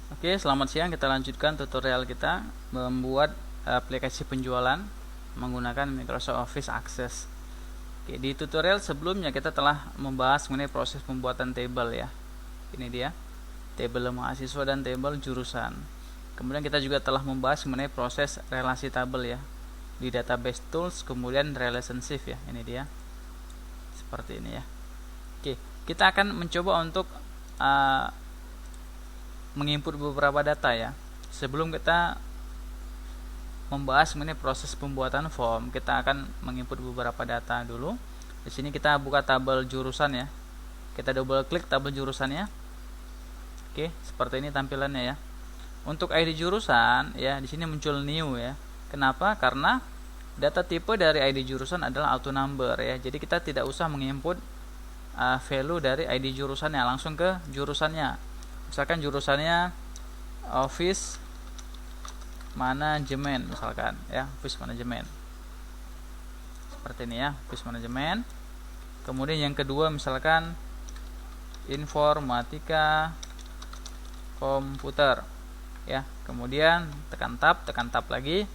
Oke, selamat siang. Kita lanjutkan tutorial kita membuat aplikasi penjualan menggunakan Microsoft Office Access. Oke, di tutorial sebelumnya kita telah membahas mengenai proses pembuatan table ya. Ini dia, table mahasiswa dan table jurusan. Kemudian kita juga telah membahas mengenai proses relasi tabel ya di database tools, kemudian relationship ya. Ini dia, seperti ini ya. Oke, kita akan mencoba untuk menginput beberapa data ya. Sebelum kita membahas mengenai proses pembuatan form, kita akan menginput beberapa data dulu. Di sini kita buka tabel jurusan ya. Kita double klik tabel jurusannya. Oke, seperti ini tampilannya ya. Untuk ID jurusan ya, di sini muncul new ya. Kenapa? Karena data tipe dari ID jurusan adalah auto number ya. Jadi kita tidak usah menginput value dari ID jurusannya, langsung ke jurusannya. Misalkan jurusannya Office Management misalkan ya, Office Management. Seperti ini ya, Office Management. Kemudian yang kedua misalkan Informatika Komputer ya. Kemudian tekan tab lagi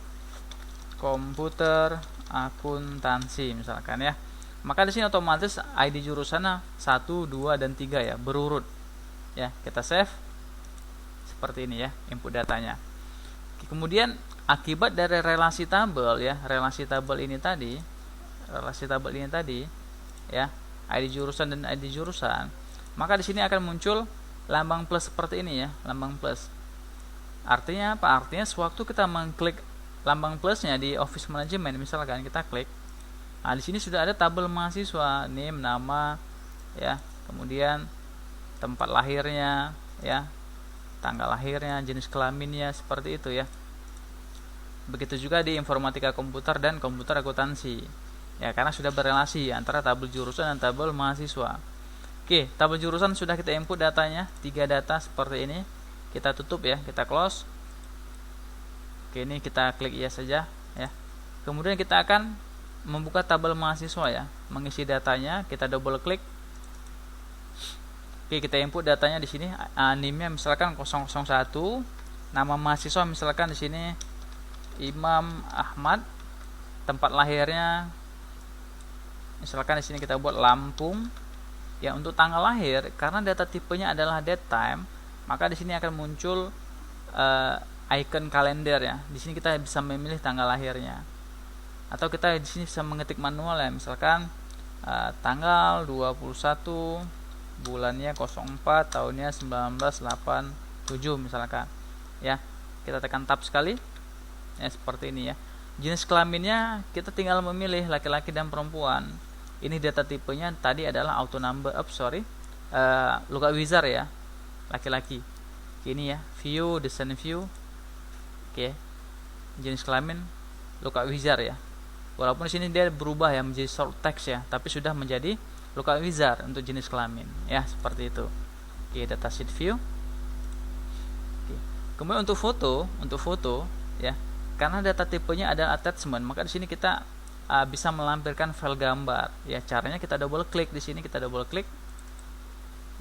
Komputer Akuntansi misalkan ya. Maka di sini otomatis ID jurusannya 1, 2 dan 3 ya, berurut. Ya, kita save seperti ini ya input datanya. Kemudian akibat dari relasi tabel ya, relasi tabel ini tadi ya, ID jurusan dan ID jurusan, maka di sini akan muncul lambang plus seperti ini ya, lambang plus. Artinya apa? Artinya sewaktu kita mengklik lambang plusnya di Office Management, misalkan kita klik, nah di sini sudah ada tabel mahasiswa, name, nama ya, kemudian tempat lahirnya ya, tanggal lahirnya, jenis kelaminnya, seperti itu ya. Begitu juga di Informatika Komputer dan Komputer Akuntansi ya, karena sudah berelasi antara tabel jurusan dan tabel mahasiswa. Oke, tabel jurusan sudah kita input datanya, 3 data seperti ini. Kita tutup ya, kita close. Oke, ini kita klik yes saja ya. Kemudian kita akan membuka tabel mahasiswa ya, mengisi datanya, kita double klik. Oke, kita input datanya di sini, NIM-nya misalkan 001, nama mahasiswa misalkan di sini Imam Ahmad, tempat lahirnya misalkan di sini kita buat Lampung. Ya, untuk tanggal lahir karena data tipenya adalah date time, maka di sini akan muncul icon kalender ya. Di sini kita bisa memilih tanggal lahirnya. Atau kita di sini bisa mengetik manual ya, misalkan tanggal 21, bulannya 04, tahunnya 1987 misalkan ya. Kita tekan tab sekali ya, seperti ini ya. Jenis kelaminnya kita tinggal memilih laki-laki dan perempuan. Ini data tipenya tadi adalah auto number lookup wizard ya, laki-laki. Ini ya, view, design view. Oke, jenis kelamin lookup wizard ya. Walaupun di sini dia berubah ya menjadi short text ya, tapi sudah menjadi lookup wizard untuk jenis kelamin ya, seperti itu. Oke, datasheet view. Oke. Kemudian untuk foto ya, karena data tipenya adalah attachment, maka di sini kita bisa melampirkan file gambar ya. Caranya kita double klik di sini, kita double klik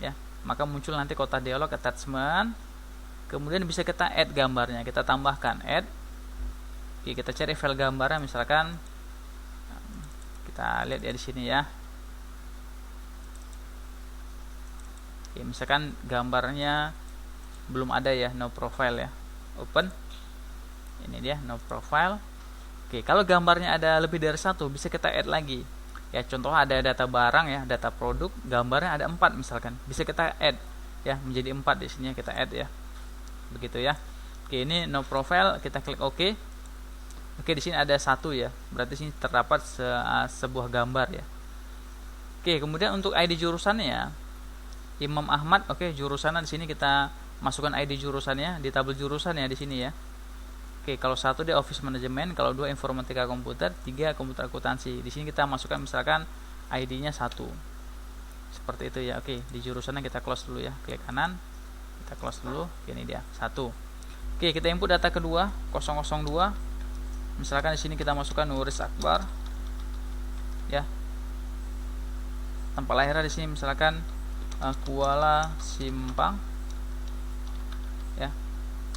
ya, maka muncul nanti kotak dialog attachment. Kemudian bisa kita add gambarnya, kita tambahkan add. Oke, kita cari file gambarnya, misalkan kita lihat ya di sini ya. Oke, misalkan gambarnya belum ada ya, no profile ya, open. Ini dia, no profile. Oke, kalau gambarnya ada lebih dari satu, bisa kita add lagi ya. Contoh ada data barang ya, data produk, gambarnya ada 4 misalkan, bisa kita add ya menjadi 4 di sini, kita add ya, begitu ya. Oke, ini no profile, kita klik OK. Oke, di sini ada 1 ya, berarti sini terdapat sebuah gambar ya. Oke, kemudian untuk ID jurusannya Imam Ahmad. Oke, jurusannya di sini kita masukkan ID jurusannya di tabel jurusannya di sini ya. Oke, kalau 1 dia Office Management, kalau 2 Informatika Komputer, 3 Komputer Akuntansi. Di sini kita masukkan misalkan ID-nya 1. Seperti itu ya. Oke, di jurusannya kita close dulu ya. Klik kanan, kita close dulu. Oke, ini dia 1. Oke, kita input data kedua 002. Misalkan di sini kita masukkan Nuris Akbar ya. Tempat lahirnya di sini misalkan Kuala Simpang ya.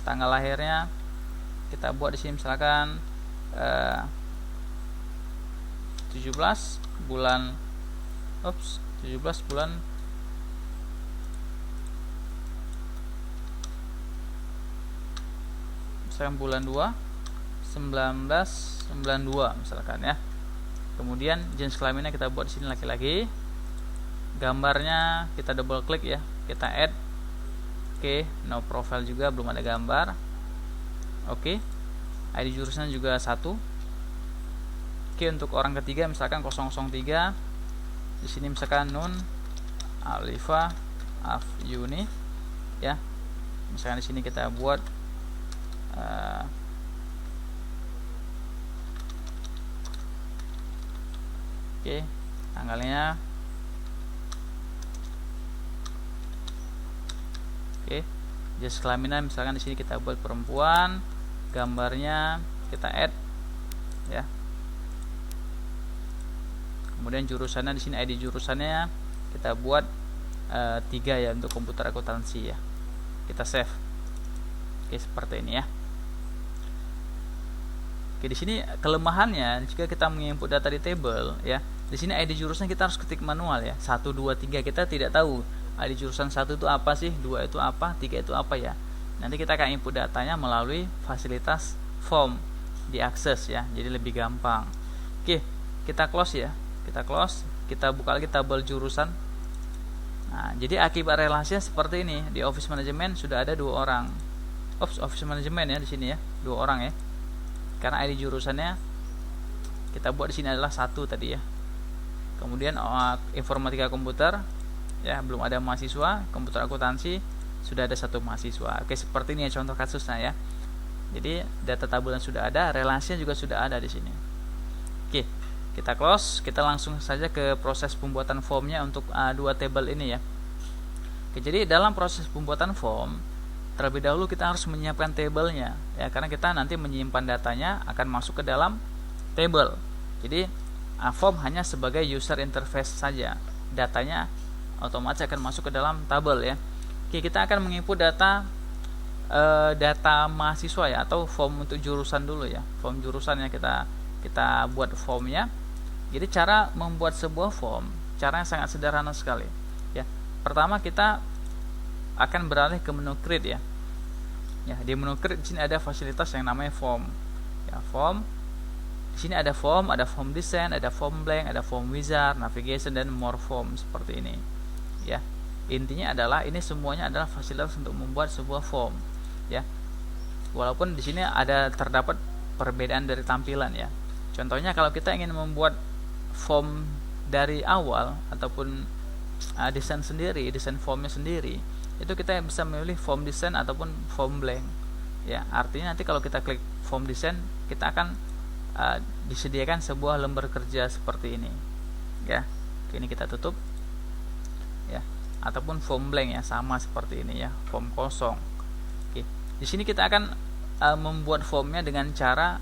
Tanggal lahirnya kita buat di sini misalkan 17 bulan 17 bulan misalkan bulan 2 1992 misalkan ya. Kemudian jenis kelaminnya kita buat di sini laki-laki. Gambarnya kita double klik ya, kita add. Oke, no profile juga, belum ada gambar. Oke, ID jurusan juga 1. Oke, untuk orang ketiga misalkan 003. Di sini misalkan Nun Alifa Afyuni ya. Misalkan di sini kita buat oke, tanggalnya. Oke, jenis kelaminnya misalkan di sini kita buat perempuan, gambarnya kita add ya. Kemudian jurusannya di sini ID jurusannya kita buat 3 ya untuk komputer akuntansi ya. Kita save. Oke, seperti ini ya. Oke, di sini kelemahannya jika kita menginput data di table ya. Di sini ID jurusan kita harus ketik manual ya. 1 2 3 kita tidak tahu ID jurusan 1 itu apa sih, 2 itu apa, 3 itu apa ya. Nanti kita akan input datanya melalui fasilitas form diakses ya. Jadi lebih gampang. Oke, kita close ya. Kita close, kita buka lagi tabel jurusan. Nah, jadi akibat relasinya seperti ini. Di Office Management sudah ada 2 orang. Office Management ya di sini ya, 2 orang ya. Karena ID jurusannya kita buat di sini adalah 1 tadi ya. Kemudian informatika komputer ya, belum ada mahasiswa. Komputer akuntansi sudah ada 1 mahasiswa. Oke, seperti ini ya contoh kasusnya ya. Jadi data tabulan sudah ada, relasinya juga sudah ada di sini. Oke, kita close, kita langsung saja ke proses pembuatan formnya untuk 2 tabel ini ya. Oke, jadi dalam proses pembuatan form terlebih dahulu kita harus menyiapkan tabelnya ya, karena kita nanti menyimpan datanya akan masuk ke dalam table. Jadi form hanya sebagai user interface saja, datanya otomatis akan masuk ke dalam tabel ya. Oke, kita akan menginput data mahasiswa ya, atau form untuk jurusan dulu ya. Form jurusan yang kita buat formnya. Jadi cara membuat sebuah form caranya sangat sederhana sekali ya. Pertama kita akan beralih ke menu create ya. Ya, di menu create di sini ada fasilitas yang namanya form. Ya, form. Di sini ada form design, ada form blank, ada form wizard, navigation dan more form seperti ini. Ya. Intinya adalah ini semuanya adalah fasilitas untuk membuat sebuah form ya. Walaupun di sini ada terdapat perbedaan dari tampilan ya. Contohnya kalau kita ingin membuat form dari awal ataupun desain sendiri, desain formnya sendiri, itu kita bisa memilih form design ataupun form blank ya. Artinya nanti kalau kita klik form design, kita akan disediakan sebuah lembar kerja seperti ini ya. Oke, ini kita tutup ya. Ataupun form blank ya, sama seperti ini ya, form kosong. Oke, di sini kita akan membuat formnya dengan cara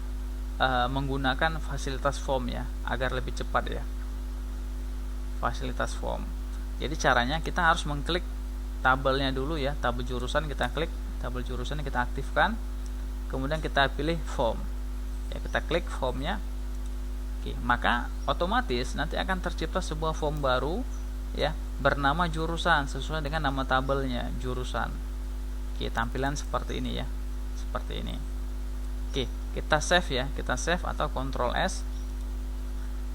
menggunakan fasilitas form ya, agar lebih cepat ya. Fasilitas form. Jadi caranya kita harus mengklik tabelnya dulu ya, tabel jurusan kita klik, tabel jurusan kita aktifkan, kemudian kita pilih form ya, kita klik formnya. Oke, maka otomatis nanti akan tercipta sebuah form baru ya, bernama jurusan sesuai dengan nama tabelnya, jurusan. Oke, tampilan seperti ini ya, seperti ini. Oke, kita save ya, kita save atau Ctrl S.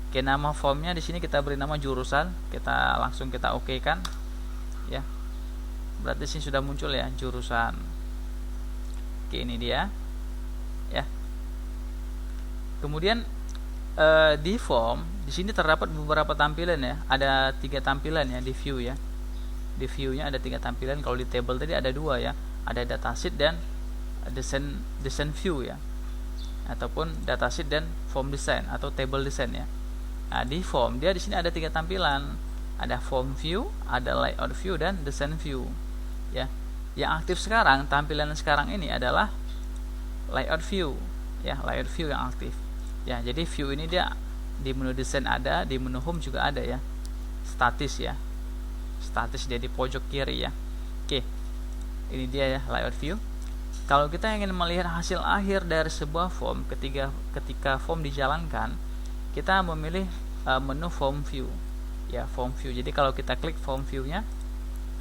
Oke, nama formnya di sini kita beri nama jurusan, kita langsung kita oke kan ya. Berarti sini sudah muncul ya, jurusan. Oke, ini dia ya. Kemudian di form di sini terdapat beberapa tampilan ya, ada 3 tampilan ya di view ya. Di view-nya ada 3 tampilan. Kalau di table tadi ada 2 ya, ada datasheet dan design view ya, ataupun datasheet dan form design atau table design ya. Nah, di form dia di sini ada 3 tampilan, ada form view, ada layout view dan design view ya. Yang aktif sekarang, tampilan sekarang ini adalah layout view ya, layout view yang aktif ya. Jadi view ini dia di menu desain ada, di menu home juga ada ya. Statis ya, statis dia di pojok kiri ya. Oke, Ini dia ya, layout view. Kalau kita ingin melihat hasil akhir dari sebuah form ketika form dijalankan, kita memilih menu form view ya, form view. Jadi kalau kita klik form view-nya,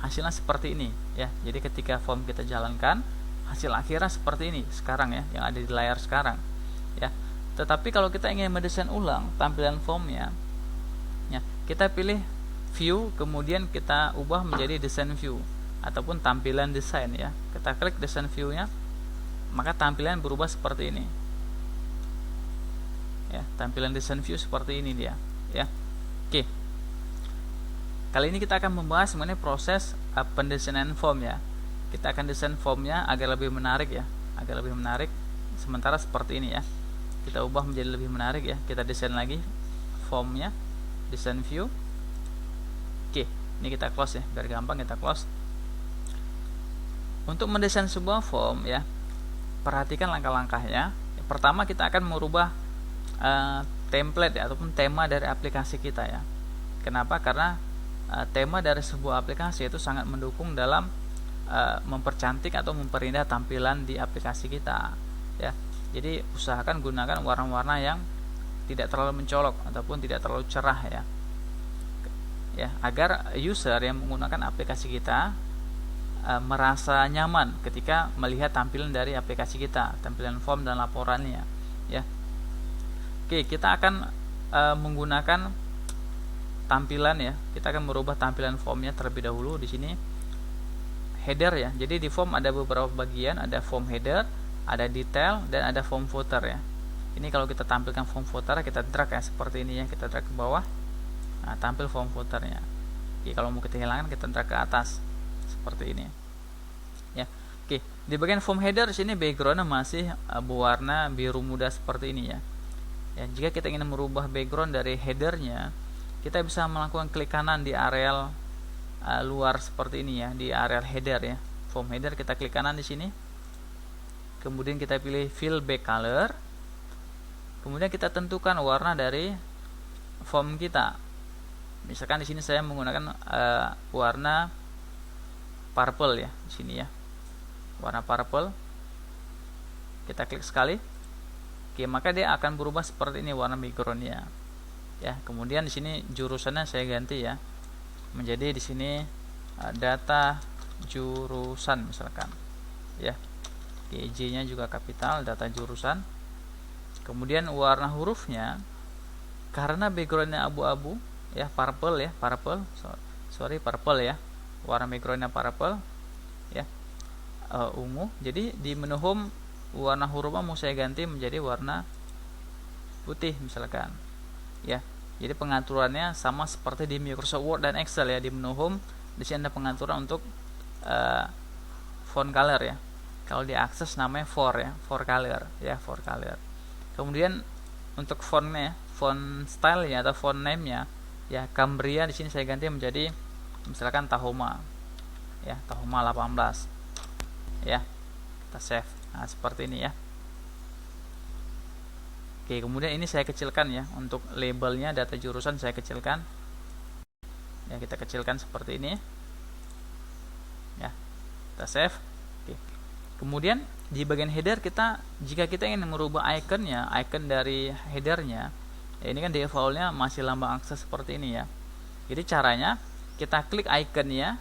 hasilnya seperti ini ya. Jadi ketika form kita jalankan, hasil akhirnya seperti ini sekarang ya, yang ada di layar sekarang ya. Tetapi kalau kita ingin mendesain ulang tampilan formnya ya, kita pilih view, kemudian kita ubah menjadi desain view ataupun tampilan desain ya. Kita klik desain view-nya, maka tampilan berubah seperti ini ya. Tampilan desain view seperti ini dia ya. Oke, kali ini kita akan membahas mengenai proses pendesainan form ya. Kita akan desain formnya agar lebih menarik ya, agar lebih menarik. Sementara seperti ini ya, kita ubah menjadi lebih menarik ya. Kita desain lagi formnya, desain view. Oke, ini kita close ya, biar gampang kita close. Untuk mendesain sebuah form ya, perhatikan langkah-langkahnya. Pertama, kita akan merubah template ya, ataupun tema dari aplikasi kita ya. Kenapa? Karena tema dari sebuah aplikasi itu sangat mendukung dalam mempercantik atau memperindah tampilan di aplikasi kita ya. Jadi usahakan gunakan warna-warna yang tidak terlalu mencolok ataupun tidak terlalu cerah ya, agar user yang menggunakan aplikasi kita merasa nyaman ketika melihat tampilan dari aplikasi kita, tampilan form dan laporannya ya. Oke, kita akan menggunakan tampilan ya. Kita akan merubah tampilan formnya terlebih dahulu di sini. Header ya. Jadi di form ada beberapa bagian, ada form header, ada detail, dan ada form footer ya. Ini kalau kita tampilkan form footer, kita drag ya seperti ini ya, kita drag ke bawah. Nah, tampil form footernya. Oke, kalau mau kita hilangkan, kita drag ke atas seperti ini ya. Oke, di bagian form header sini backgroundnya masih berwarna biru muda seperti ini ya. Ya, jika kita ingin merubah background dari headernya, kita bisa melakukan klik kanan di area luar seperti ini ya, di area header ya. Form header kita klik kanan di sini. Kemudian kita pilih fill back color. Kemudian kita tentukan warna dari form kita. Misalkan di sini saya menggunakan warna purple ya, di sini ya. Warna purple. Kita klik sekali. Oke, maka dia akan berubah seperti ini warna backgroundnya. Ya, kemudian di sini jurusannya saya ganti ya, menjadi di sini data jurusan misalkan ya. J-nya juga kapital, data jurusan. Kemudian warna hurufnya, karena backgroundnya abu-abu ya, purple ya, purple ya, warna backgroundnya purple ya, ungu. Jadi di menu home warna hurufnya mau saya ganti menjadi warna putih misalkan ya. Jadi pengaturannya sama seperti di Microsoft Word dan Excel ya. Di menu home di sini ada pengaturan untuk font color ya. Kalau diakses namanya for ya, for color ya, for color. Kemudian untuk fontnya, font style ya atau font name-nya ya, Cambria di sini saya ganti menjadi misalkan Tahoma ya, Tahoma 18 ya. Kita save. Nah, seperti ini ya. Oke, kemudian ini saya kecilkan ya, untuk labelnya data jurusan saya kecilkan ya, kita kecilkan seperti ini ya. Kita save. Oke. Kemudian di bagian header kita, jika kita ingin merubah ikonnya, icon dari headernya ya, ini kan defaultnya masih lambang akses seperti ini ya. Jadi caranya kita klik ikonnya,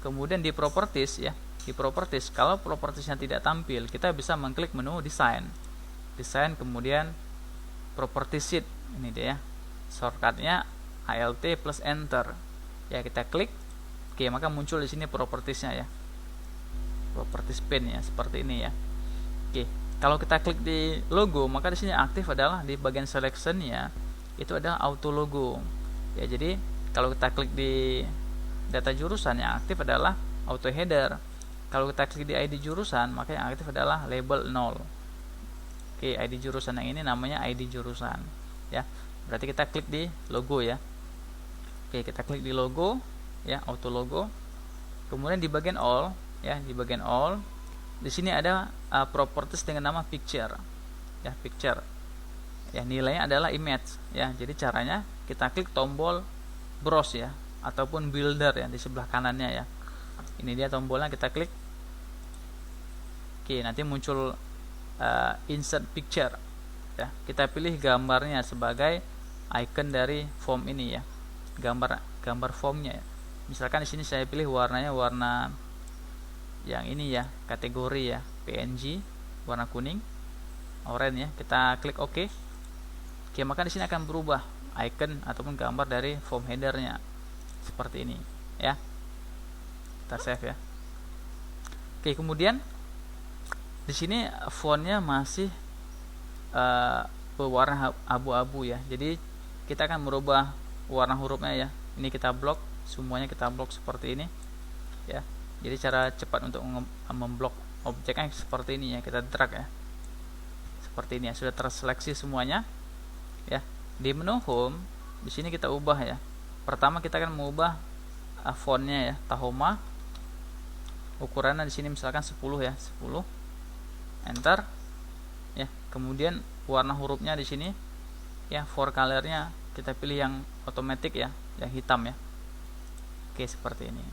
kemudian di properties ya, di properties. Kalau propertiesnya tidak tampil, kita bisa mengklik menu design, kemudian property sheet. Ini dia ya, shortcutnya Alt plus enter ya, kita klik. Oke, maka muncul di sini propertiesnya ya, properties pane ya, seperti ini ya. Oke, kalau kita klik di logo, maka di sini aktif adalah di bagian selection ya, itu adalah auto logo ya. Jadi kalau kita klik di data jurusan, yang aktif adalah auto header. Kalau kita klik di ID jurusan, maka yang aktif adalah label 0. Oke, ID jurusan yang ini namanya ID jurusan ya. Berarti kita klik di logo ya. Oke, kita klik di logo ya, auto logo. Kemudian di bagian all ya, di bagian all di sini ada properties dengan nama picture ya, picture ya, nilainya adalah image ya. Jadi caranya kita klik tombol browse ya, ataupun builder ya, di sebelah kanannya ya. Ini dia tombolnya, kita klik. Oke, nanti muncul insert picture ya. Kita pilih gambarnya sebagai icon dari form ini ya, gambar formnya ya. Misalkan di sini saya pilih warnanya warna yang ini ya, kategori ya, PNG warna kuning, oranye ya. Kita klik OK. Oke, maka di sini akan berubah icon ataupun gambar dari form headernya seperti ini ya. Kita save ya. Oke, kemudian di sini fontnya masih berwarna abu-abu ya. Jadi kita akan merubah warna hurufnya ya. Ini kita blok, semuanya kita blok seperti ini ya. Jadi cara cepat untuk memblok objeknya seperti ini ya. Kita drag ya. Seperti ini ya, sudah terseleksi semuanya ya. Di menu home di sini kita ubah ya. Pertama kita akan mengubah fontnya ya, Tahoma. Ukurannya di sini misalkan 10 ya, 10. Enter ya. Kemudian warna hurufnya di sini ya, for colornya kita pilih yang otomatis ya, yang hitam ya. Oke, seperti ini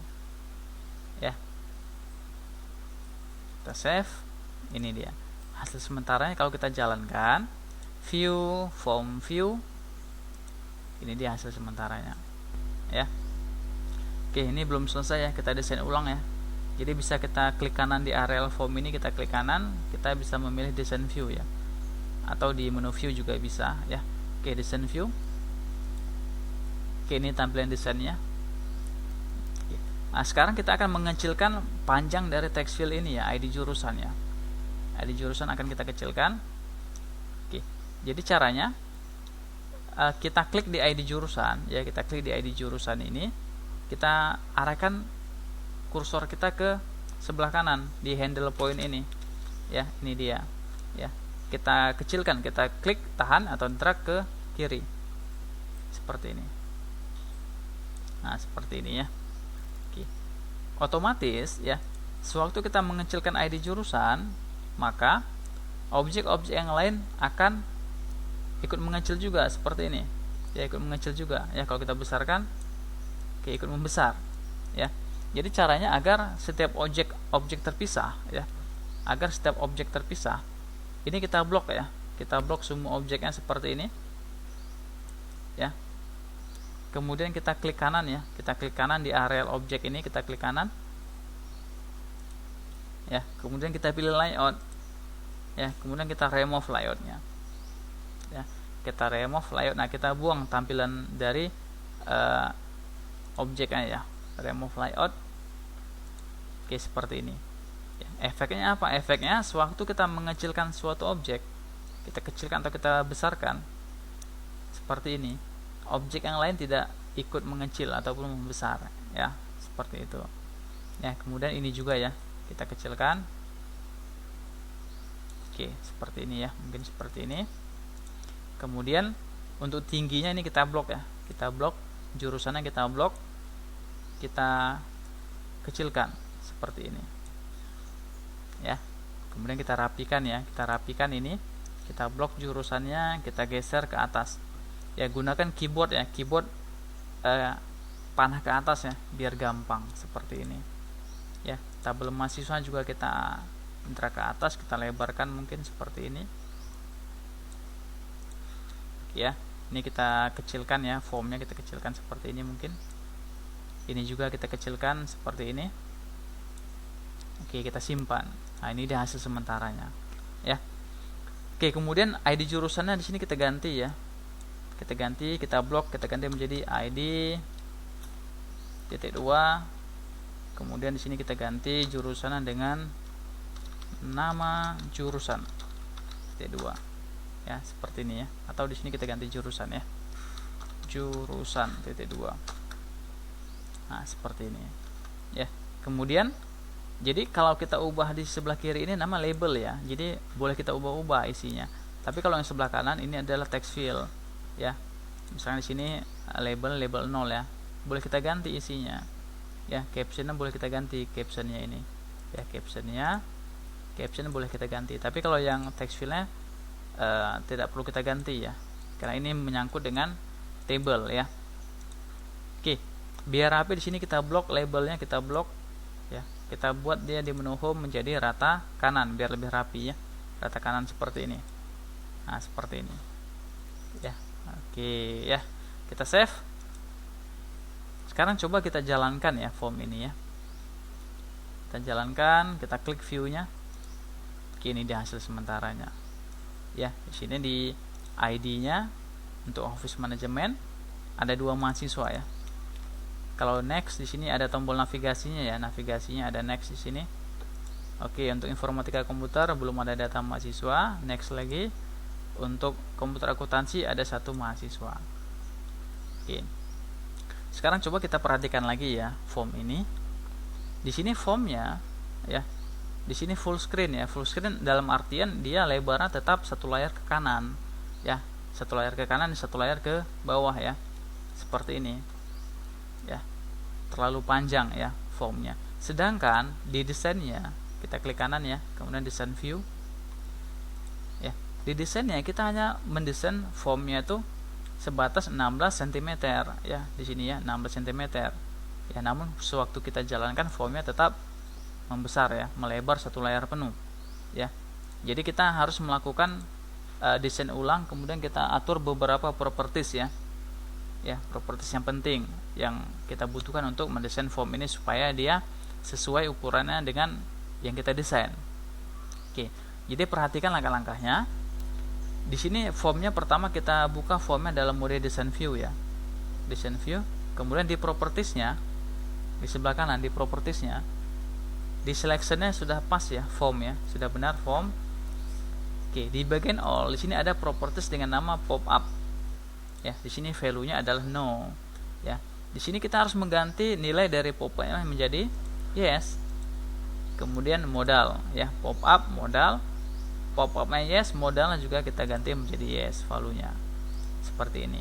ya. Kita save. Ini dia hasil sementaranya. Kalau kita jalankan view, form view, ini dia hasil sementaranya ya. Oke, ini belum selesai ya, kita desain ulang ya. Jadi bisa kita klik kanan di area form ini, kita klik kanan, kita bisa memilih design view ya, atau di menu view juga bisa ya. Oke, design view. Oke, ini tampilan desainnya. Oke. Nah, sekarang kita akan mengecilkan panjang dari text field ini ya, ID jurusan ya. ID jurusan akan kita kecilkan. Oke, jadi caranya kita klik di ID jurusan ya, kita klik di ID jurusan ini, kita arahkan kursor kita ke sebelah kanan di handle point ini ya. Ini dia ya, kita kecilkan, kita klik, tahan atau drag ke kiri seperti ini. Nah, seperti ini ya. Oke. Otomatis ya, sewaktu kita mengecilkan ID jurusan, maka objek-objek yang lain akan ikut mengecil juga seperti ini ya, ikut mengecil juga ya. Kalau kita besarkan, oke, ikut membesar ya. Jadi caranya agar setiap objek terpisah ya, agar setiap objek terpisah, ini kita blok ya, kita blok semua objeknya seperti ini ya. Kemudian kita klik kanan ya, kita klik kanan di area objek ini, kita klik kanan ya. Kemudian kita pilih layout ya, kemudian kita remove layoutnya ya, kita remove layout. Nah, kita buang tampilan dari objeknya ya, remove layout. Oke, seperti ini ya. Efeknya apa? Efeknya sewaktu kita mengecilkan suatu objek, kita kecilkan atau kita besarkan seperti ini, objek yang lain tidak ikut mengecil ataupun membesar ya, seperti itu ya. Kemudian ini juga ya, kita kecilkan. Oke, seperti ini ya, mungkin seperti ini. Kemudian untuk tingginya ini kita blok ya, kita blok jurusannya, kita blok, kita kecilkan seperti ini ya. Kemudian kita rapikan ya, kita rapikan ini, kita blok jurusannya, kita geser ke atas ya. Gunakan keyboard ya, keyboard panah ke atas ya, biar gampang seperti ini ya. Tabel mahasiswa juga kita drag ke atas, kita lebarkan mungkin seperti ini ya. Ini kita kecilkan ya, formnya kita kecilkan seperti ini mungkin. Ini juga kita kecilkan seperti ini. Oke, kita simpan. Nah, ini dia hasil sementaranya ya. Oke, kemudian ID jurusannya di sini kita ganti ya, kita ganti, kita blok, kita ganti menjadi ID titik 2. Kemudian di sini kita ganti jurusannya dengan nama jurusan titik 2 ya, seperti ini ya. Atau di sini kita ganti jurusan ya, jurusan titik 2. Nah, seperti ini ya. Kemudian jadi kalau kita ubah di sebelah kiri ini nama label ya, jadi boleh kita ubah-ubah isinya. Tapi kalau yang sebelah kanan ini adalah text field ya. Misalnya di sini label 0 ya, boleh kita ganti isinya ya. Captionnya boleh kita ganti, captionnya ini ya, caption boleh kita ganti. Tapi kalau yang text fieldnya tidak perlu kita ganti ya, karena ini menyangkut dengan table ya. Oke, biar rapi di sini kita blok labelnya, kita blok ya. kita buat dia di menu home menjadi rata kanan biar lebih rapi ya, rata kanan seperti ini. Nah seperti ini ya. Oke ya, kita save. Sekarang coba kita jalankan ya form ini ya, kita jalankan, kita klik view nya. Oke, ini di hasil sementaranya ya. Di sini di ID nya untuk office management ada 2 mahasiswa ya. Kalau next di sini ada tombol navigasinya ya, navigasinya ada next di sini. Oke, untuk informatika komputer belum ada data mahasiswa, next lagi. Untuk komputer akuntansi ada 1 mahasiswa. Oke. Sekarang coba kita perhatikan lagi ya form ini. Di sini formnya ya, di sini full screen ya. Full screen dalam artian dia lebarnya tetap 1 layar ke kanan ya, 1 layar ke kanan, 1 layar ke bawah ya, seperti ini ya. Terlalu panjang ya formnya. Sedangkan di desainnya kita klik kanan ya, kemudian desain view ya. Di desainnya kita hanya mendesain formnya itu sebatas 16 cm ya, di sini ya 16 cm ya. Namun sewaktu kita jalankan formnya tetap membesar ya, melebar 1 layar penuh ya. Jadi kita harus melakukan desain ulang, kemudian kita atur beberapa properties ya. Ya, properties yang penting yang kita butuhkan untuk mendesain form ini supaya dia sesuai ukurannya dengan yang kita desain. Oke, jadi perhatikan langkah-langkahnya. Di sini formnya pertama kita buka formnya dalam mode design view ya, design view. Kemudian di propertiesnya di sebelah kanan, di propertiesnya di selectionnya sudah pas ya, form ya, sudah benar form. Oke, di bagian all di sini ada properties dengan nama pop up. Ya, di sini value-nya adalah no. Ya, di sini kita harus mengganti nilai dari pop up menjadi yes. Kemudian modal ya, pop up modal, pop up-nya yes, modalnya juga kita ganti menjadi yes value-nya. Seperti ini.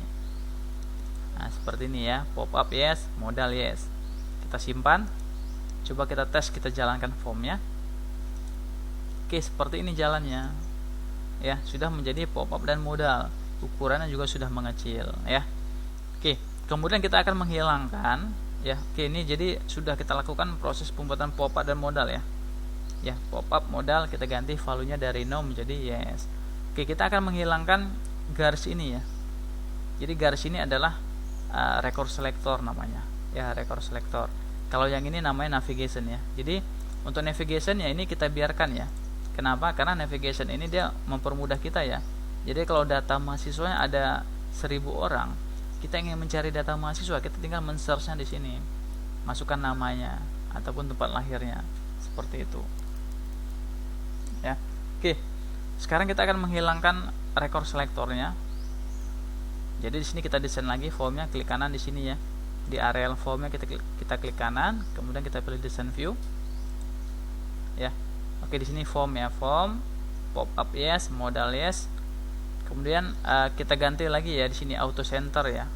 Nah, seperti ini ya, pop up yes, modal yes. Kita simpan. Coba kita tes, kita jalankan formnya. Oke, seperti ini jalannya. Ya, sudah menjadi pop up dan modal. Ukurannya juga sudah mengecil ya. Oke, kemudian kita akan menghilangkan ya. Oke, ini jadi sudah kita lakukan proses pembuatan pop up dan modal ya. Ya, pop up modal kita ganti value-nya dari no menjadi yes. Oke, kita akan menghilangkan garis ini ya. Jadi garis ini adalah record selector namanya ya, record selector. Kalau yang ini namanya navigation ya. Jadi untuk navigation ya ini kita biarkan ya. Kenapa? Karena navigation ini dia mempermudah kita ya. Jadi kalau data mahasiswanya ada 1000 orang, kita ingin mencari data mahasiswa, kita tinggal men-search-nya di sini, masukkan namanya ataupun tempat lahirnya, seperti itu. Ya, oke. Sekarang kita akan menghilangkan record selectornya. Jadi di sini kita desain lagi formnya, klik kanan di sini ya, di area formnya kita klik kanan, kemudian kita pilih design view. Ya, oke di sini form ya, form, pop up yes, modal yes. Kemudian kita ganti lagi ya di sini auto center ya.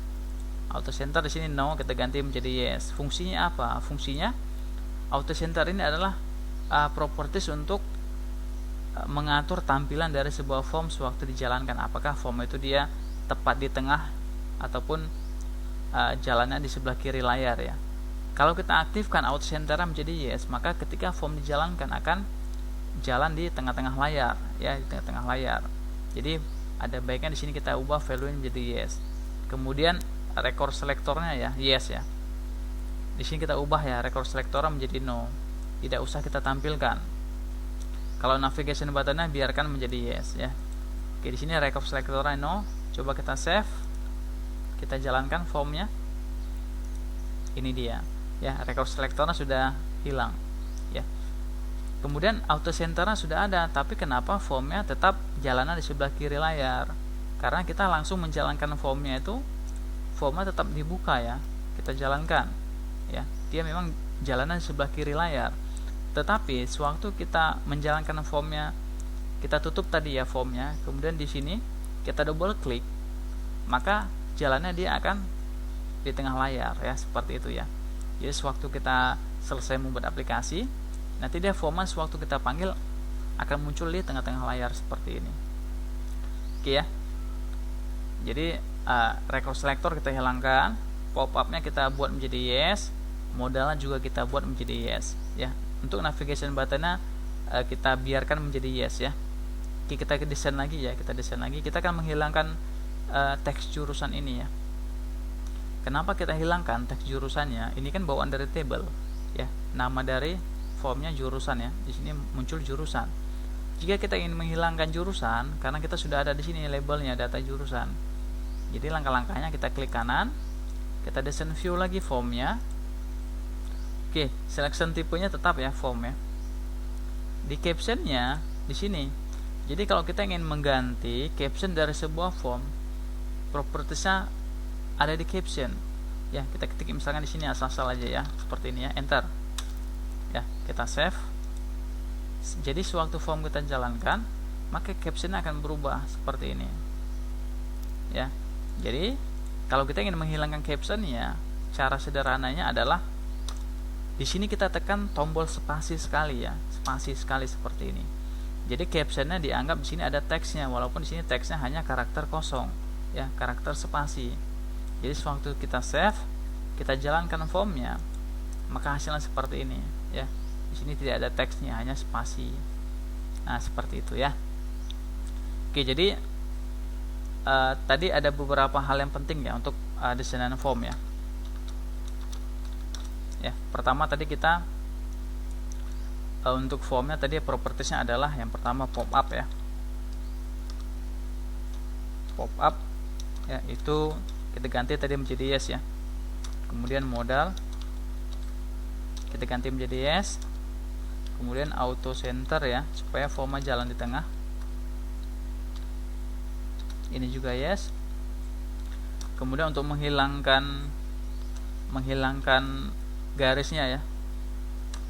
Auto center di sini no, kita ganti menjadi yes. Fungsinya apa? Fungsinya auto center ini adalah properties untuk mengatur tampilan dari sebuah form sewaktu dijalankan. Apakah form itu dia tepat di tengah ataupun jalannya di sebelah kiri layar ya. Kalau kita aktifkan auto center menjadi yes, maka ketika form dijalankan akan jalan di tengah-tengah layar ya, di tengah-tengah layar. Jadi ada baiknya di sini kita ubah value menjadi yes. Kemudian record selectornya ya yes ya. Di sini kita ubah ya record selectornya menjadi no. Tidak usah kita tampilkan. Kalau navigation buttonnya biarkan menjadi yes ya. Oke, di sini record selectornya no. Coba kita save. Kita jalankan formnya. Ini dia. Ya, record selectornya sudah hilang. Ya. Kemudian auto centernya sudah ada, tapi kenapa formnya tetap jalannya di sebelah kiri layar? Karena kita langsung menjalankan formnya itu, formnya tetap dibuka ya, kita jalankan ya, dia memang jalannya di sebelah kiri layar. Tetapi sewaktu kita menjalankan formnya, kita tutup tadi ya formnya, kemudian di sini kita double klik, maka jalannya dia akan di tengah layar ya, seperti itu ya. Jadi sewaktu kita selesai membuat aplikasi, nanti dia formnya sewaktu kita panggil akan muncul di tengah-tengah layar seperti ini. Oke ya. Jadi record selector kita hilangkan, pop up-nya kita buat menjadi yes, modalnya juga kita buat menjadi yes ya. untuk navigation buttonnya kita biarkan menjadi yes ya. Oke, kita desain lagi ya, kita akan menghilangkan teks jurusan ini ya. Kenapa kita hilangkan teks jurusannya? Ini kan bawaan dari table ya, nama dari formnya jurusan ya, di sini muncul jurusan. Jika kita ingin menghilangkan jurusan, karena kita sudah ada di sini labelnya data jurusan, jadi langkah-langkahnya kita klik kanan, kita desain view lagi formnya. Oke, selection tipenya tetap ya form ya. Di captionnya di sini. Jadi kalau kita ingin mengganti caption dari sebuah form, propertiesnya ada di caption. Ya, kita ketik misalkan di sini asal-asal aja ya, seperti ini ya, enter. Ya, kita save. Jadi sewaktu form kita jalankan, maka captionnya akan berubah seperti ini. Ya. Jadi kalau kita ingin menghilangkan captionnya, cara sederhananya adalah di sini kita tekan tombol spasi sekali ya, spasi sekali seperti ini. Jadi captionnya dianggap di sini ada teksnya, walaupun di sini teksnya hanya karakter kosong, ya, karakter spasi. Jadi sewaktu kita save, kita jalankan formnya, maka hasilnya seperti ini, ya. Di sini tidak ada teksnya, hanya spasi. Nah, seperti itu ya. Oke, jadi tadi ada beberapa hal yang penting ya untuk desainan form ya. Ya, pertama tadi kita untuk formnya tadi propertiesnya adalah yang pertama pop up ya, pop up ya, itu kita ganti tadi menjadi yes ya. Kemudian modal kita ganti menjadi yes. Kemudian auto center ya, supaya formnya jalan di tengah, ini juga yes. Kemudian untuk menghilangkan garisnya ya,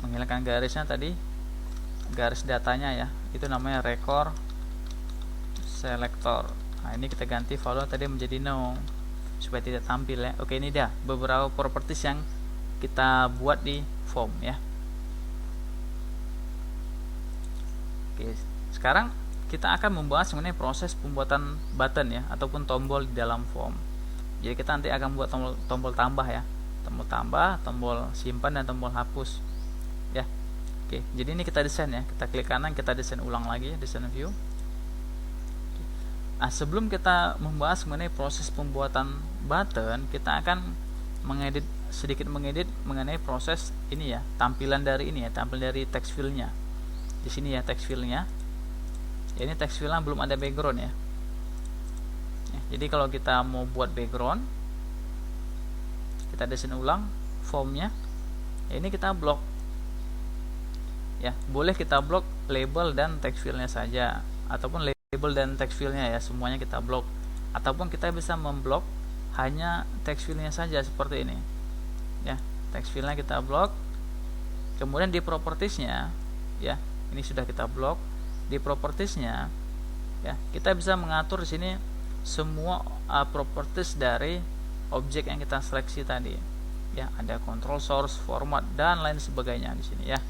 menghilangkan garisnya tadi, garis datanya ya, itu namanya record selector. Nah, ini kita ganti value tadi menjadi no supaya tidak tampil ya. Oke, ini dia beberapa properties yang kita buat di form ya. Oke, sekarang kita akan membahas mengenai proses pembuatan button ya, ataupun tombol di dalam form. Jadi kita nanti akan buat tombol tambah ya, tombol tambah, tombol simpan, dan tombol hapus ya. Oke, jadi ini kita desain ya, kita klik kanan, kita desain ulang lagi ya, desain view. Nah, sebelum kita membahas mengenai proses pembuatan button, kita akan sedikit mengedit mengenai proses ini ya, tampilan dari ini ya, tampilan dari text field-nya. Di sini ya text field-nya. Ya, ini text field-nya belum ada background ya. Jadi kalau kita mau buat background, kita desain ulang formnya. Ya, ini kita blok. Ya, boleh kita blok label dan text field-nya saja, ataupun label dan text field-nya ya, semuanya kita blok. Ataupun kita bisa memblok hanya text field-nya saja seperti ini. Ya, text field-nya kita blok. Kemudian di properties-nya ya, ini sudah kita blok. Di properties-nya ya, kita bisa mengatur di sini semua properties dari objek yang kita seleksi tadi. Ya, ada control source, format, dan lain sebagainya di sini ya.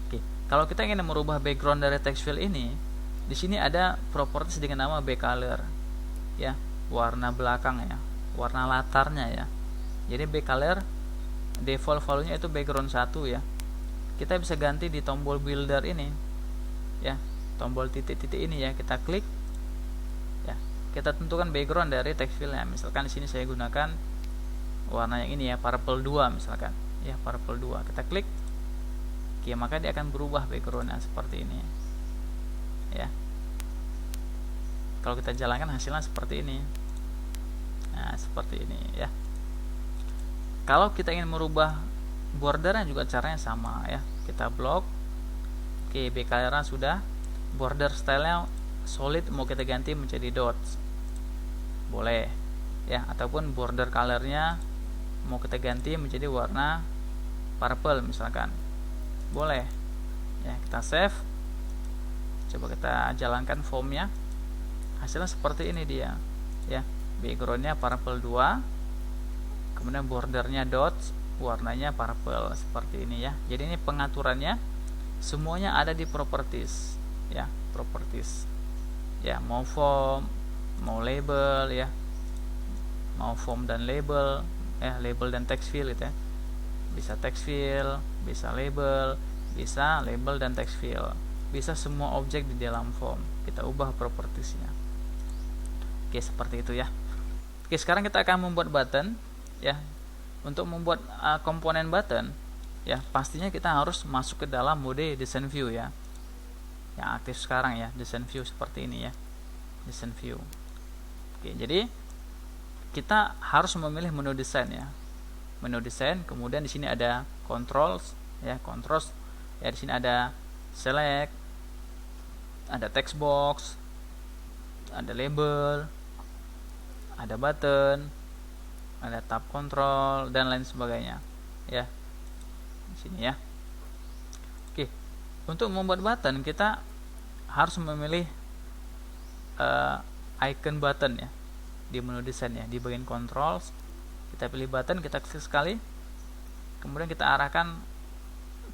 Oke, kalau kita ingin merubah background dari text field ini, di sini ada properties dengan nama backcolor. Ya, warna belakang ya, warna latarnya ya. Jadi backcolor default value-nya itu background 1 ya. Kita bisa ganti di tombol builder ini ya, tombol titik-titik ini ya, kita klik ya, kita tentukan background dari text field-nya. Misalkan di sini saya gunakan warna yang ini ya, purple 2 misalkan ya, purple 2. Kita klik, oke, maka dia akan berubah background-nya seperti ini ya. Kalau kita jalankan hasilnya seperti ini. Nah, seperti ini ya. Kalau kita ingin merubah bordernya juga caranya sama ya, kita blok. Oke, backcolor-nya sudah, border style-nya solid, mau kita ganti menjadi dots, boleh ya. Ataupun border color-nya mau kita ganti menjadi warna purple misalkan, boleh ya. Kita save, coba kita jalankan formnya, hasilnya seperti ini dia ya. Background-nya purple 2, kemudian bordernya dots, warnanya purple seperti ini ya. Jadi ini pengaturannya semuanya ada di properties ya, properties ya, mau form, mau label ya, mau form dan label ya, label dan text field itu ya, bisa text field, bisa label, dan text field, bisa semua objek di dalam form. Kita ubah propertiesnya. Oke, seperti itu ya. Oke, sekarang kita akan membuat button ya. Untuk membuat komponen button ya, pastinya kita harus masuk ke dalam mode design view ya. Yang aktif sekarang ya, design view seperti ini ya. Design view. Oke, jadi kita harus memilih menu desain ya. Menu desain, kemudian di sini ada controls ya, controls ya, di sini ada select, ada text box, ada label, ada button, ada tab control dan lain sebagainya ya. Di sini ya. Oke. Untuk membuat button kita harus memilih icon button ya di menu desain ya. Di bagian controls kita pilih button, kita klik sekali. Kemudian kita arahkan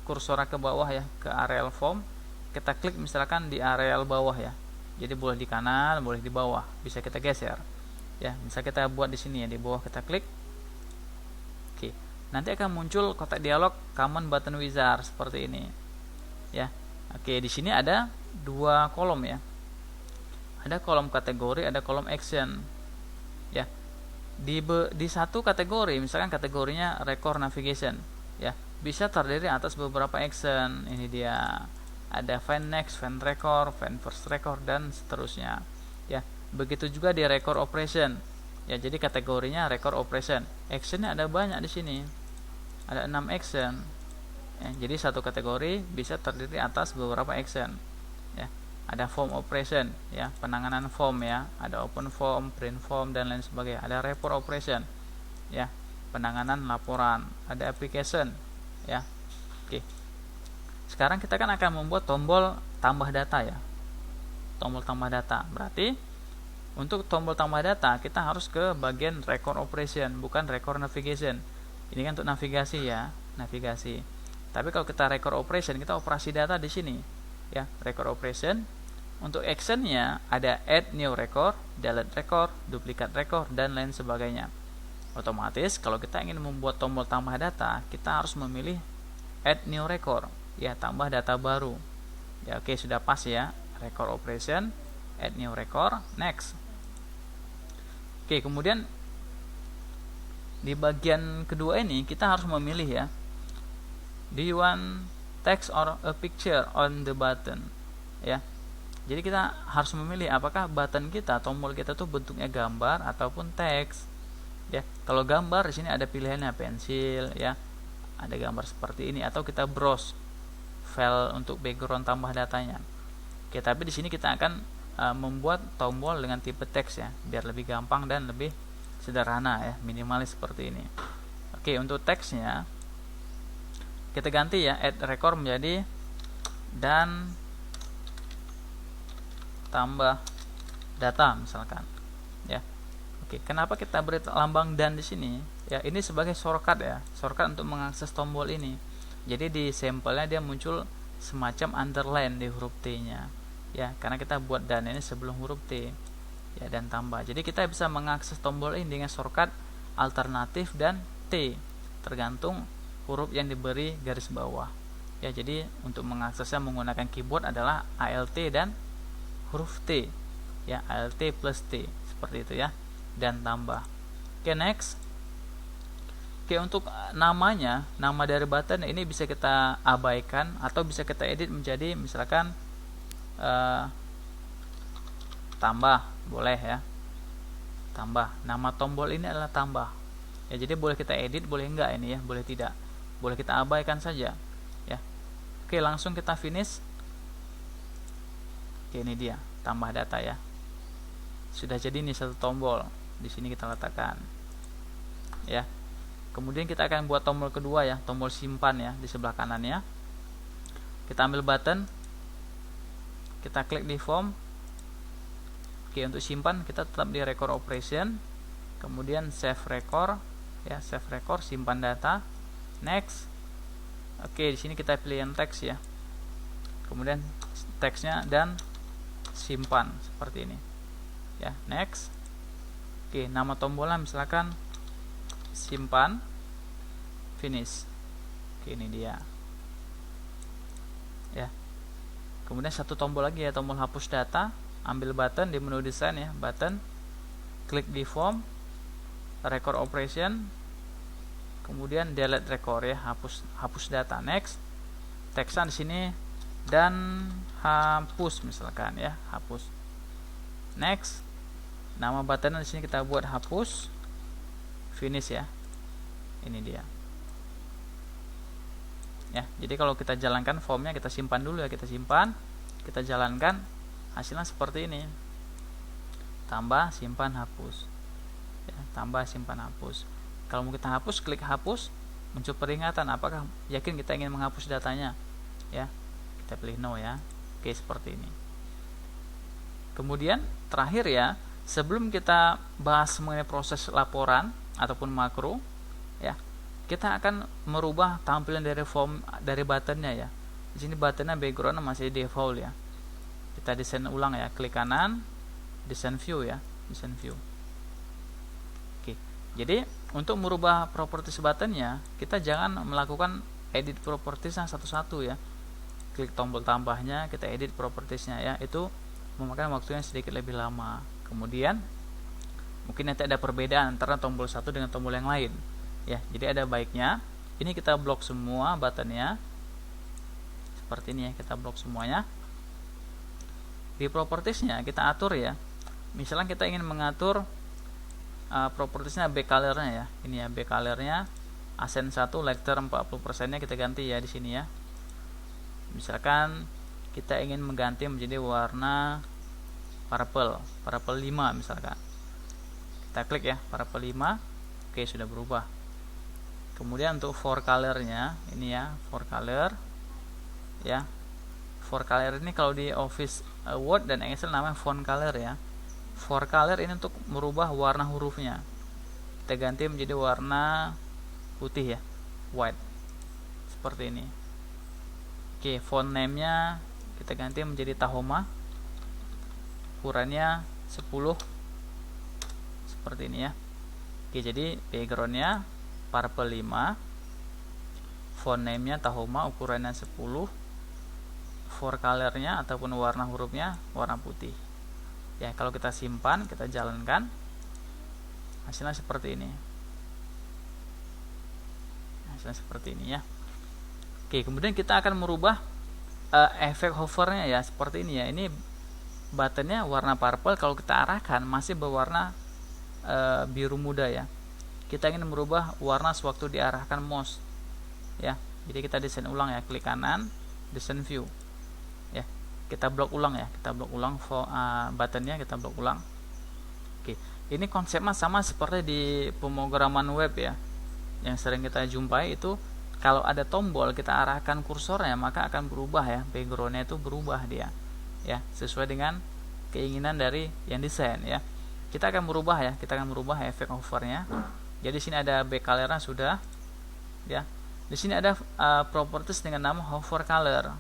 kursor ke bawah ya, ke areal form. Kita klik misalkan di areal bawah ya. Jadi boleh di kanan, boleh di bawah, bisa kita geser. Ya, misal kita buat di sini ya, di bawah kita klik. Oke, nanti akan muncul kotak dialog common button wizard seperti ini. Ya. Oke, di sini ada dua kolom ya. Ada kolom kategori, ada kolom action. Ya. Di satu kategori, misalkan kategorinya record navigation, ya, bisa terdiri atas beberapa action. Ini dia. Ada find next, find record, find first record dan seterusnya. Ya. Begitu juga di record operation. Ya, jadi kategorinya record operation. Actionnya ada banyak di sini. Ada 6 action. Ya, jadi satu kategori bisa terdiri atas beberapa action. Ya. Ada form operation, ya, penanganan form ya. Ada open form, print form dan lain sebagainya. Ada report operation. Ya, penanganan laporan. Ada application, ya. Oke. Sekarang kita kan akan membuat tombol tambah data ya. Tombol tambah data. Berarti untuk tombol tambah data kita harus ke bagian record operation, bukan record navigation. Ini kan untuk navigasi ya, navigasi. Tapi kalau kita record operation, kita operasi data di sini. Ya, record operation. Untuk actionnya ada add new record, delete record, duplicate record dan lain sebagainya. Otomatis kalau kita ingin membuat tombol tambah data, kita harus memilih add new record, ya, tambah data baru. Ya, oke, sudah pas ya. Record operation, add new record, next. Oke, kemudian di bagian kedua ini kita harus memilih ya. Do you want text or a picture on the button? Ya. Jadi kita harus memilih apakah button kita, tombol kita tuh bentuknya gambar ataupun teks. Ya. Kalau gambar di sini ada pilihannya pensil ya. Ada gambar seperti ini atau kita browse file untuk background tambah datanya. Oke, tapi di sini kita akan membuat tombol dengan tipe teks ya, biar lebih gampang dan lebih sederhana ya, minimalis seperti ini. Oke, untuk teksnya kita ganti ya, add record menjadi dan tambah data misalkan ya. Oke, kenapa kita beri lambang dan di sini ya? Ini sebagai shortcut ya, shortcut untuk mengakses tombol ini. Jadi di sampelnya dia muncul semacam underline di huruf T nya ya, karena kita buat dan ini sebelum huruf T ya, dan tambah. Jadi kita bisa mengakses tombol ini dengan shortcut alternatif dan T, tergantung huruf yang diberi garis bawah ya. Jadi untuk mengaksesnya menggunakan keyboard adalah ALT dan huruf T ya, ALT plus T seperti itu ya, dan tambah. Oke, next. Oke, untuk namanya, nama dari button ini bisa kita abaikan atau bisa kita edit menjadi misalkan tambah, boleh ya, tambah. Nama tombol ini adalah tambah ya, jadi boleh kita edit, boleh enggak ini ya, boleh tidak, boleh kita abaikan saja ya. Oke, langsung kita finish. Oke, ini dia tambah data ya, sudah jadi nih satu tombol. Di sini kita letakkan ya. Kemudian kita akan buat tombol kedua ya, tombol simpan ya, di sebelah kanannya. Kita ambil button, kita klik di form. Oke, untuk simpan kita tetap di record operation, kemudian save record ya, save record, simpan data, next. Oke, di sini kita pilih yang teks ya, kemudian teksnya dan simpan seperti ini ya, next. Oke, nama tombolnya misalkan simpan, finish. Oke, ini dia Kemudian satu tombol lagi ya, tombol hapus data. Ambil button di menu desain ya, button, klik di form, record operation, kemudian delete record ya, hapus data. Next, tekstan di sini dan hapus misalkan ya, hapus. Next, nama button di sini kita buat hapus, finish ya. Ini dia. Ya, jadi kalau kita jalankan formnya, kita simpan dulu ya, kita simpan, kita jalankan, hasilnya seperti ini. Tambah, simpan, hapus. Ya, tambah, simpan, hapus. Kalau mau kita hapus, klik hapus, muncul peringatan apakah yakin kita ingin menghapus datanya. Ya, kita pilih no ya. Oke, seperti ini. Kemudian terakhir ya, sebelum kita bahas mengenai proses laporan ataupun makro, ya, kita akan merubah tampilan dari form, dari buttonnya ya. Di sini buttonnya background masih default ya. Kita desain ulang ya, klik kanan, desain view ya, desain view. Oke, jadi untuk merubah properties buttonnya, kita jangan melakukan edit propertiesnya satu-satu ya. Klik tombol tambahnya, kita edit propertiesnya ya, itu memakan waktunya sedikit lebih lama. Kemudian mungkin nanti ada perbedaan antara tombol satu dengan tombol yang lain ya. Jadi ada baiknya ini kita blok semua buttonnya seperti ini ya, kita blok semuanya. Di propertiesnya kita atur ya, misalnya kita ingin mengatur propertiesnya back colornya ya, ini ya back colornya, accent 1 lecture 40% nya kita ganti ya di sini ya. Misalkan kita ingin mengganti menjadi warna purple 5 misalkan, kita klik ya purple 5. Oke, sudah berubah. Kemudian untuk for colornya ini ya, for color ya, for color ini kalau di Office Word dan Excel namanya font color ya. For color ini untuk merubah warna hurufnya, kita ganti menjadi warna putih ya, white seperti ini. Oke, font name nya kita ganti menjadi Tahoma, ukurannya 10 seperti ini ya. Oke, jadi backgroundnya purple 5, font name nya Tahoma, ukurannya 10, for colornya ataupun warna hurufnya warna putih ya. Kalau kita simpan, kita jalankan, hasilnya seperti ini, hasilnya seperti ini ya. Oke, kemudian kita akan merubah efek hovernya ya, seperti ini ya. Ini buttonnya warna purple, kalau kita arahkan masih berwarna biru muda ya. Kita ingin merubah warna sewaktu diarahkan mouse ya. Jadi kita desain ulang ya, klik kanan, desain view ya, kita blok ulang ya, kita blok ulang buttonnya, kita blok ulang. Oke, ini konsepnya sama seperti di pemrograman web ya, yang sering kita jumpai itu. Kalau ada tombol kita arahkan kursornya, maka akan berubah ya, backgroundnya itu berubah dia ya, sesuai dengan keinginan dari yang desain ya. Kita akan merubah ya, kita akan merubah efek hovernya. Jadi sini ada back color-nya sudah ya. Di sini ada properties dengan nama hover color.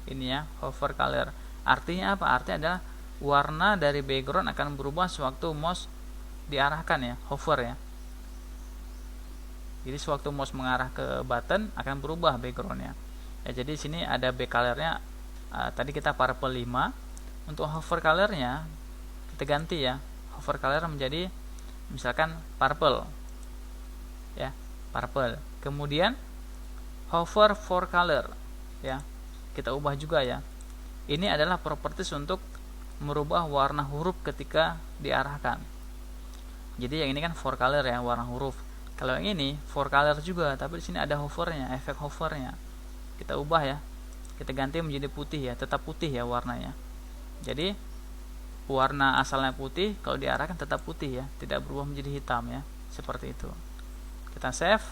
Ini ya, hover color. Artinya apa? Artinya adalah warna dari background akan berubah sewaktu mouse diarahkan ya, hover ya. Jadi sewaktu mouse mengarah ke button akan berubah backgroundnya. Ya, jadi sini ada back color-nya. Tadi kita purple 5. Untuk hover color-nya kita ganti ya. Hover color menjadi misalkan purple ya, purple. Kemudian hover for color ya, kita ubah juga ya. Ini adalah properties untuk merubah warna huruf ketika diarahkan. Jadi yang ini kan for color ya, warna huruf. Kalau yang ini for color juga, tapi di sini ada hovernya, efek hovernya. Kita ubah ya, kita ganti menjadi putih ya, tetap putih ya warnanya. Jadi warna asalnya putih, kalau diarahkan tetap putih ya, tidak berubah menjadi hitam ya, seperti itu. Kita save,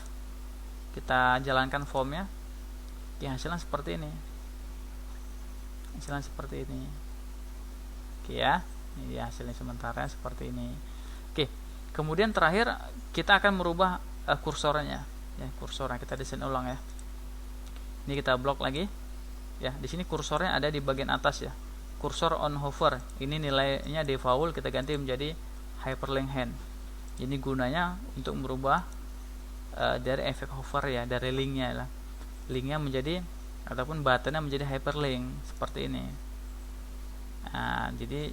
kita jalankan formnya, ya hasilnya seperti ini, hasilnya seperti ini. Oke ya, ini dia hasilnya sementara seperti ini. Oke, kemudian terakhir kita akan merubah kursornya ya, kursornya kita desain ulang ya. Ini kita blok lagi ya. Di sini kursornya ada di bagian atas ya, kursor on hover. Ini nilainya default, kita ganti menjadi hyperlink hand. Ini gunanya untuk merubah dari efek hover ya, dari linknya lah, linknya menjadi ataupun buttonnya menjadi hyperlink seperti ini. Nah, jadi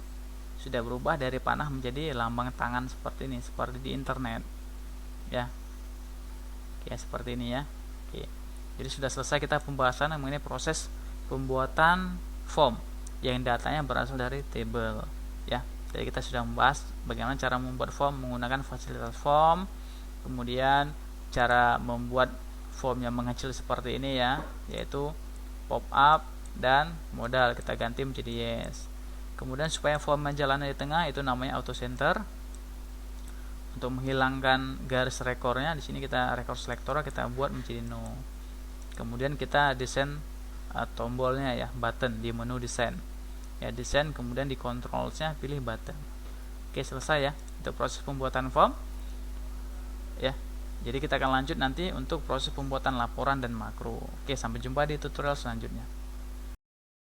sudah berubah dari panah menjadi lambang tangan seperti ini, seperti di internet ya. Oke, seperti ini ya. Oke, jadi sudah selesai kita pembahasan mengenai proses pembuatan form yang datanya berasal dari table ya. Jadi kita sudah membahas bagaimana cara membuat form menggunakan fasilitas form, kemudian cara membuat form yang mengecil seperti ini ya, yaitu pop up dan modal kita ganti menjadi yes. Kemudian supaya form jalannya di tengah itu namanya auto center. Untuk menghilangkan garis rekornya di sini kita record selector kita buat menjadi no. Kemudian kita desain tombolnya ya, button di menu desain. Ya, desain kemudian di controlsnya pilih button. Oke, selesai ya untuk proses pembuatan form. Ya. Jadi kita akan lanjut nanti untuk proses pembuatan laporan dan makro. Oke, sampai jumpa di tutorial selanjutnya.